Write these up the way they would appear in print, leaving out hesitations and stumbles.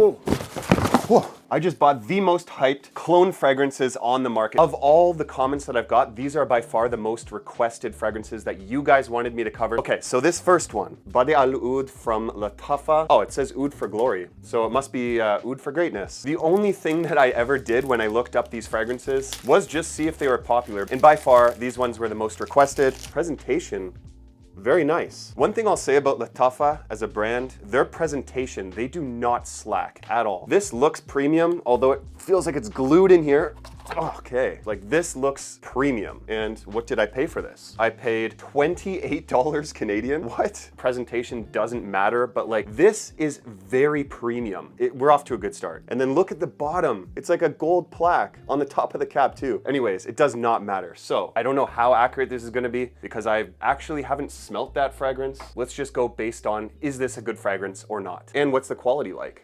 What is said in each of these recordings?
Whoa. Whoa. I just bought the most hyped cologne fragrances on the market. Of all the comments that I've got, these are by far the most requested fragrances that you guys wanted me to cover. Okay, so this first one, Bade'e Oud from Lattafa. Oh, it says Oud for glory. So it must be Oud for greatness. The only thing that I ever did when I looked up these fragrances was just see if they were popular. And by far, these ones were the most requested. Presentation, very nice. One thing I'll say about Lattafa as a brand, their presentation, they do not slack at all. This looks premium, although it feels like it's glued in here. Okay, like this looks premium. And what did I pay for this? I paid $28 Canadian. What? Presentation doesn't matter, but like this is very premium. We're off to a good start. And then look at the bottom. It's like a gold plaque on the top of the cap too. Anyways, it does not matter. So I don't know how accurate this is gonna be because I actually haven't smelt that fragrance. Let's just go based on, is this a good fragrance or not? And what's the quality like?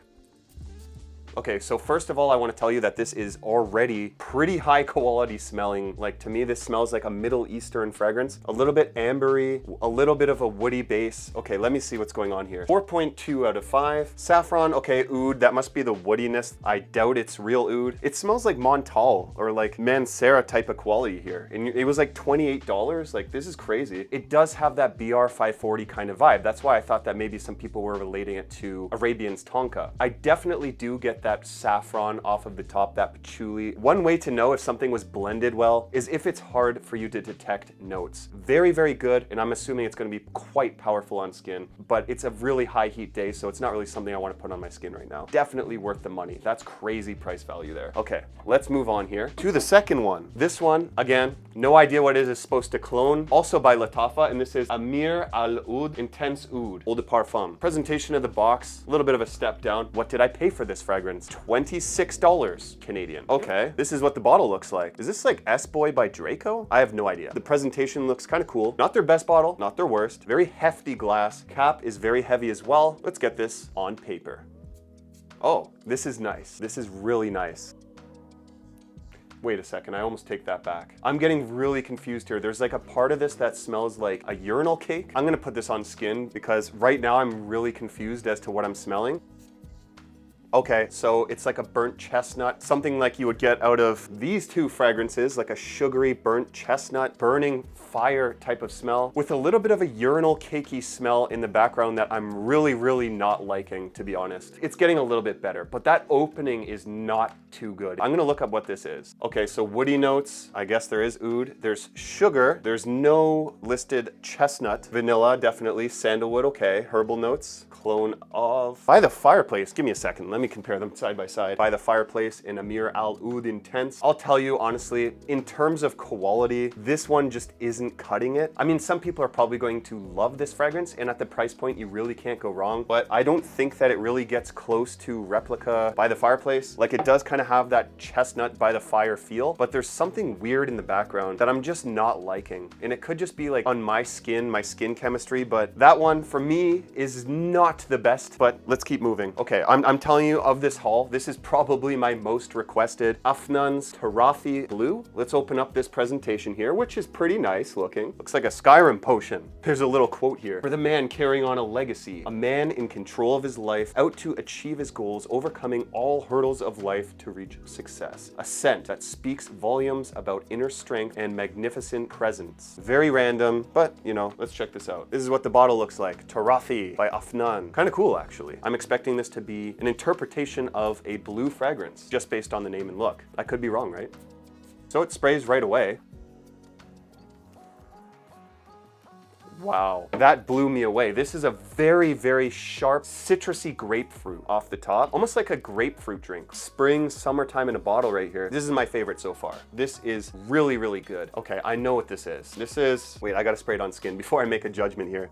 Okay, so first of all, I want to tell you that this is already pretty high quality smelling. Like to me, this smells like a Middle Eastern fragrance. A little bit ambery, a little bit of a woody base. Okay, let me see what's going on here. 4.2 out of 5. Saffron, okay, oud, that must be the woodiness. I doubt it's real oud. It smells like Montal or like Mancera type of quality here. And it was like $28. Like this is crazy. It does have that BR 540 kind of vibe. That's why I thought that maybe some people were relating it to Arabian's Tonka. I definitely do get that saffron off of the top, that patchouli. One way to know if something was blended well is if it's hard for you to detect notes. Very, very good, and I'm assuming it's gonna be quite powerful on skin, but it's a really high heat day, so it's not really something I wanna put on my skin right now. Definitely worth the money. That's crazy price value there. Okay, let's move on here to the second one. This one, again, no idea what it is supposed to clone. Also by Lattafa, and this is Ameer Oudh Intense Oud, Eau de Parfum. Presentation of the box, a little bit of a step down. What did I pay for this fragrance? $26 Canadian. Okay, this is what the bottle looks like. Is this like S-Boy by Draco? I have no idea. The presentation looks kind of cool. Not their best bottle, not their worst. Very hefty glass. Cap is very heavy as well. Let's get this on paper. Oh, this is nice. This is really nice. Wait a second, I almost take that back. I'm getting really confused here. There's like a part of this that smells like a urinal cake. I'm gonna put this on skin because right now I'm really confused as to what I'm smelling. Okay, so it's like a burnt chestnut, something like you would get out of these two fragrances, like a sugary burnt chestnut, burning fire type of smell, with a little bit of a urinal cakey smell in the background that I'm really, really not liking, to be honest. It's getting a little bit better, but that opening is not too good. I'm gonna look up what this is. Okay, so woody notes, I guess there is oud, there's sugar, there's no listed chestnut, vanilla, definitely, sandalwood, okay, herbal notes, clone of By the Fireplace. Give me a second, let me compare them side by side. By the Fireplace and Ameer Oud Intense. I'll tell you honestly, in terms of quality, this one just isn't cutting it. I mean, some people are probably going to love this fragrance, and at the price point, you really can't go wrong, but I don't think that it really gets close to replica By the Fireplace. Like, it does kind of have that chestnut by the fire feel, but there's something weird in the background that I'm just not liking. And it could just be like on my skin chemistry, but that one for me is not the best, but let's keep moving. Okay, I'm telling you, of this haul, this is probably my most requested. Afnan's Turathi Blue. Let's open up this presentation here, which is pretty nice looking. Looks like a Skyrim potion. There's a little quote here. For the man carrying on a legacy, a man in control of his life, out to achieve his goals, overcoming all hurdles of life to reach success. A scent that speaks volumes about inner strength and magnificent presence. Very random, but you know, let's check this out. This is what the bottle looks like. Turathi by Afnan. Kind of cool, actually. I'm expecting this to be an interpretation of a blue fragrance, just based on the name and look. I could be wrong, right? So it sprays right away. Wow, that blew me away. This is a very, very sharp, citrusy grapefruit off the top. Almost like a grapefruit drink. Spring, summertime in a bottle right here. This is my favorite so far. This is really, really good. Okay, I know what this is. This is, wait, I gotta spray it on skin before I make a judgment here.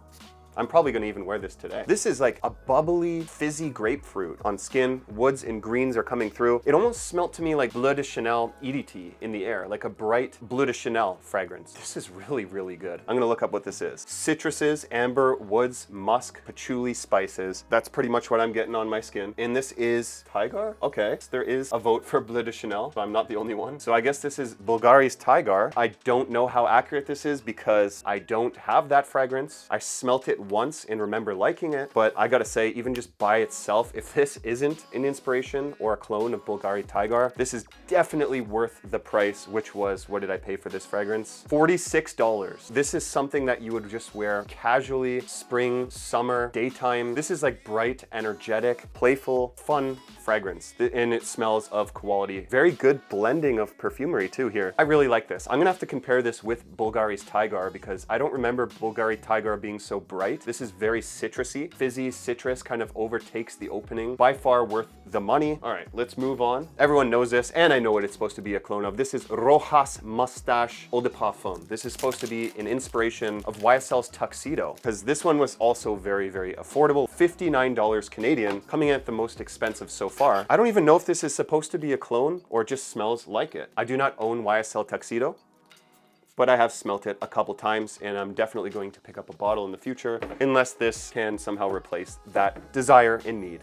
I'm probably gonna even wear this today. This is like a bubbly, fizzy grapefruit on skin. Woods and greens are coming through. It almost smelled to me like Bleu de Chanel EDT in the air, like a bright Bleu de Chanel fragrance. This is really, really good. I'm gonna look up what this is. Citruses, amber, woods, musk, patchouli, spices. That's pretty much what I'm getting on my skin. And this is Tigar? Okay, so there is a vote for Bleu de Chanel, so I'm not the only one. So I guess this is Bulgari's Tigar. I don't know how accurate this is because I don't have that fragrance. I smelt it once and remember liking it, but I gotta say, even just by itself, if this isn't an inspiration or a clone of Bulgari Tigar, this is definitely worth the price, which was, what did I pay for this fragrance? $46. This is something that you would just wear casually, spring, summer, daytime. This is like bright, energetic, playful, fun fragrance, and it smells of quality. Very good blending of perfumery too here. I really like this. I'm gonna have to compare this with Bulgari's Tigar because I don't remember Bulgari Tigar being so bright. This is very citrusy. Fizzy citrus kind of overtakes the opening. By far worth the money. All right, let's move on. Everyone knows this, and I know what it's supposed to be a clone of. This is Rochas Moustache Eau de Parfum. This is supposed to be an inspiration of YSL's Tuxedo, because this one was also very, very affordable. $59 Canadian, coming in at the most expensive so far. I don't even know if this is supposed to be a clone or just smells like it. I do not own YSL Tuxedo, but I have smelt it a couple times, and I'm definitely going to pick up a bottle in the future, unless this can somehow replace that desire and need.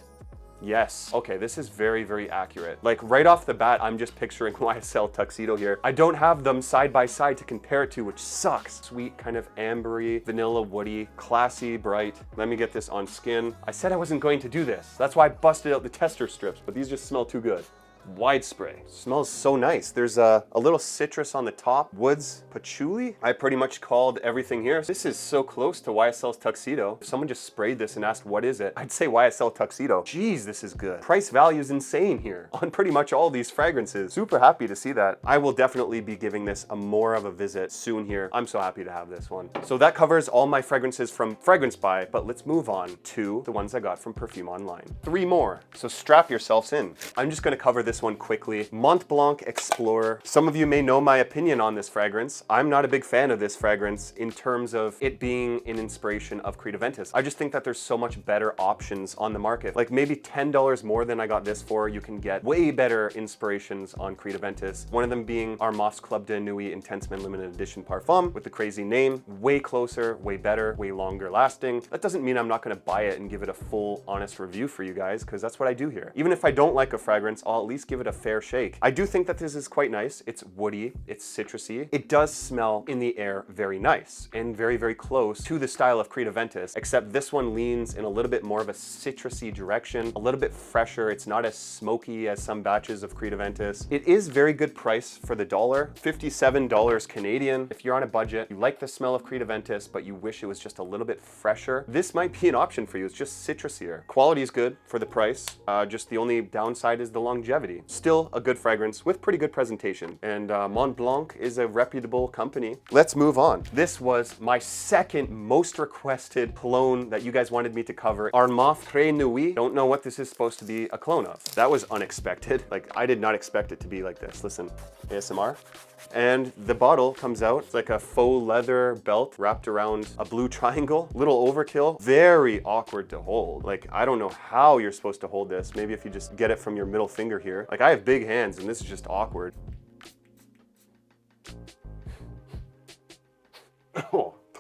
Yes. Okay, this is very, very accurate. Like right off the bat, I'm just picturing YSL Tuxedo here. I don't have them side by side to compare it to, which sucks. Sweet, kind of ambery, vanilla, woody, classy, bright. Let me get this on skin. I said I wasn't going to do this. That's why I busted out the tester strips, but these just smell too good. Wide spray. Smells so nice. There's a little citrus on the top. Woods, patchouli. I pretty much called everything here. This is so close to YSL's Tuxedo. If someone just sprayed this and asked what is it, I'd say YSL Tuxedo. Jeez, this is good. Price value is insane here on pretty much all these fragrances. Super happy to see that. I will definitely be giving this a more of a visit soon here. I'm so happy to have this one. So that covers all my fragrances from Fragrance Buy, but let's move on to the ones I got from Perfume Online. 3 more, so strap yourselves in. I'm just gonna cover this one quickly. Montblan Explorer. Some of you may know my opinion on this fragrance. I'm not a big fan of this fragrance in terms of it being an inspiration of Creed Aventus. I just think that there's so much better options on the market. Like maybe $10 more than I got this for, you can get way better inspirations on Creed Aventus. One of them being Armaf's Club de Nuit Intense Men Limited Edition Parfum with the crazy name. Way closer, way better, way longer lasting. That doesn't mean I'm not gonna buy it and give it a full, honest review for you guys, because that's what I do here. Even if I don't like a fragrance, I'll at least give it a fair shake. I do think that this is quite nice. It's woody, it's citrusy. It does smell in the air very nice and very, very close to the style of Creed Aventus, except this one leans in a little bit more of a citrusy direction, a little bit fresher. It's not as smoky as some batches of Creed Aventus. It is very good price for the dollar, $57 Canadian. If you're on a budget, you like the smell of Creed Aventus, but you wish it was just a little bit fresher, this might be an option for you. It's just citrusier. Quality is good for the price. Just the only downside is the longevity. Still a good fragrance with pretty good presentation. And Montblanc is a reputable company. Let's move on. This was my second most requested clone that you guys wanted me to cover. Armaf Très Nuit. Don't know what this is supposed to be a clone of. That was unexpected. Like, I did not expect it to be like this. Listen, ASMR. And the bottle comes out. It's like a faux leather belt wrapped around a blue triangle. Little overkill. Very awkward to hold. Like, I don't know how you're supposed to hold this. Maybe if you just get it from your middle finger here. Like, I have big hands and this is just awkward.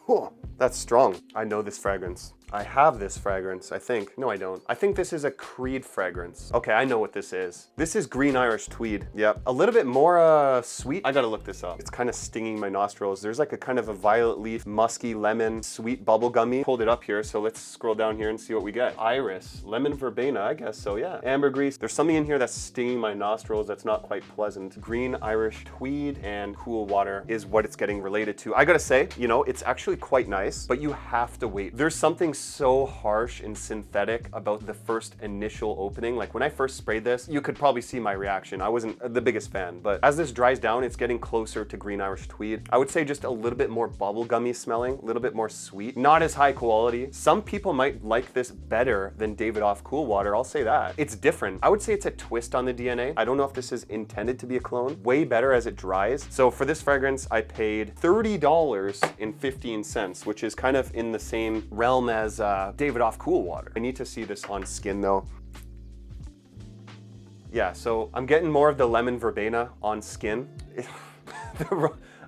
Oh, that's strong. I know this fragrance. I have this fragrance, I think. No, I don't. I think this is a Creed fragrance. Okay, I know what this is. This is Green Irish Tweed. Yep. A little bit more sweet. I gotta look this up. It's kind of stinging my nostrils. There's like a kind of a violet leaf, musky lemon, sweet bubblegummy. Pulled it up here, so let's scroll down here and see what we get. Iris, lemon verbena, I guess so, yeah. Ambergris. There's something in here that's stinging my nostrils that's not quite pleasant. Green Irish Tweed and cool water is what it's getting related to. I gotta say, you know, it's actually quite nice, but you have to wait. There's something so harsh and synthetic about the first initial opening. Like when I first sprayed this, you could probably see my reaction. I wasn't the biggest fan, but as this dries down, it's getting closer to Green Irish Tweed. I would say just a little bit more bubblegummy smelling, a little bit more sweet, not as high quality. Some people might like this better than Davidoff Cool Water, I'll say that. It's different. I would say it's a twist on the DNA. I don't know if this is intended to be a clone. Way better as it dries. So for this fragrance, I paid $30.15, which is kind of in the same realm as Davidoff Cool Water. I need to see this on skin though. Yeah, so I'm getting more of the lemon verbena on skin.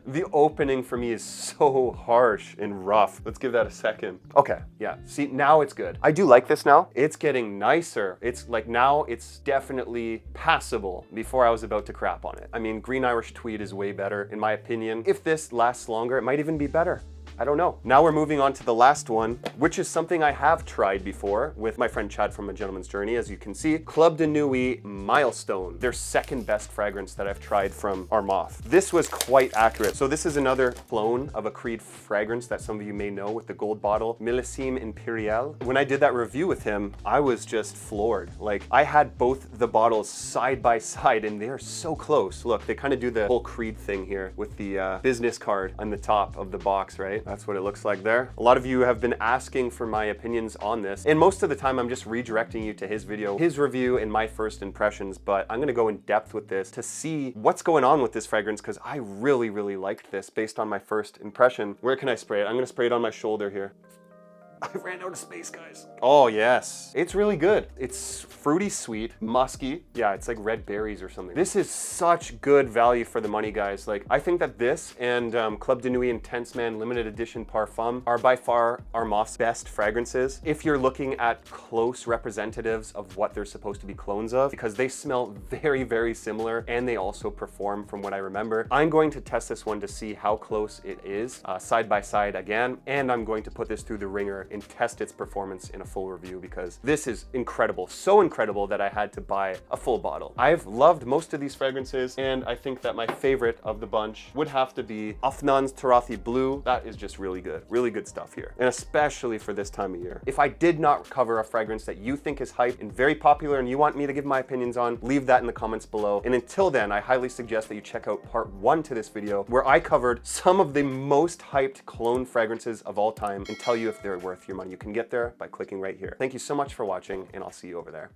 The opening for me is so harsh and rough. Let's give that a second. Okay, yeah, see, now it's good. I do like this now. It's getting nicer. It's like now it's definitely passable. Before I was about to crap on it. I mean, Green Irish Tweed is way better in my opinion. If this lasts longer, it might even be better. I don't know. Now we're moving on to the last one, which is something I have tried before with my friend Chad from A Gentleman's Journey. As you can see, Club de Nuit Milestone, their second best fragrance that I've tried from Armaf. This was quite accurate. So this is another clone of a Creed fragrance that some of you may know with the gold bottle, Millésime Impérial. When I did that review with him, I was just floored. Like, I had both the bottles side by side and they're so close. Look, they kind of do the whole Creed thing here with the business card on the top of the box, right? That's what it looks like there. A lot of you have been asking for my opinions on this, and most of the time I'm just redirecting you to his video, his review, and my first impressions, but I'm gonna go in depth with this to see what's going on with this fragrance, because I really, really liked this based on my first impression. Where can I spray it? I'm gonna spray it on my shoulder here. I ran out of space, guys. Oh, yes. It's really good. It's fruity sweet, musky. Yeah, it's like red berries or something. This is such good value for the money, guys. Like, I think that this and Club de Nuit Intense Man Limited Edition Parfum are by far Armaf's best fragrances. If you're looking at close representatives of what they're supposed to be clones of, because they smell very, very similar and they also perform from what I remember. I'm going to test this one to see how close it is side by side again, and I'm going to put this through the ringer and test its performance in a full review, because this is incredible. So incredible that I had to buy a full bottle. I've loved most of these fragrances, and I think that my favorite of the bunch would have to be Afnan's Turathi Blue. That is just really good stuff here, and especially for this time of year. If I did not cover a fragrance that you think is hype and very popular and you want me to give my opinions on, leave that in the comments below. And until then, I highly suggest that you check out part 1 to this video, where I covered some of the most hyped cologne fragrances of all time and tell you if they're worth your money. You can get there by clicking right here. Thank you so much for watching, and I'll see you over there.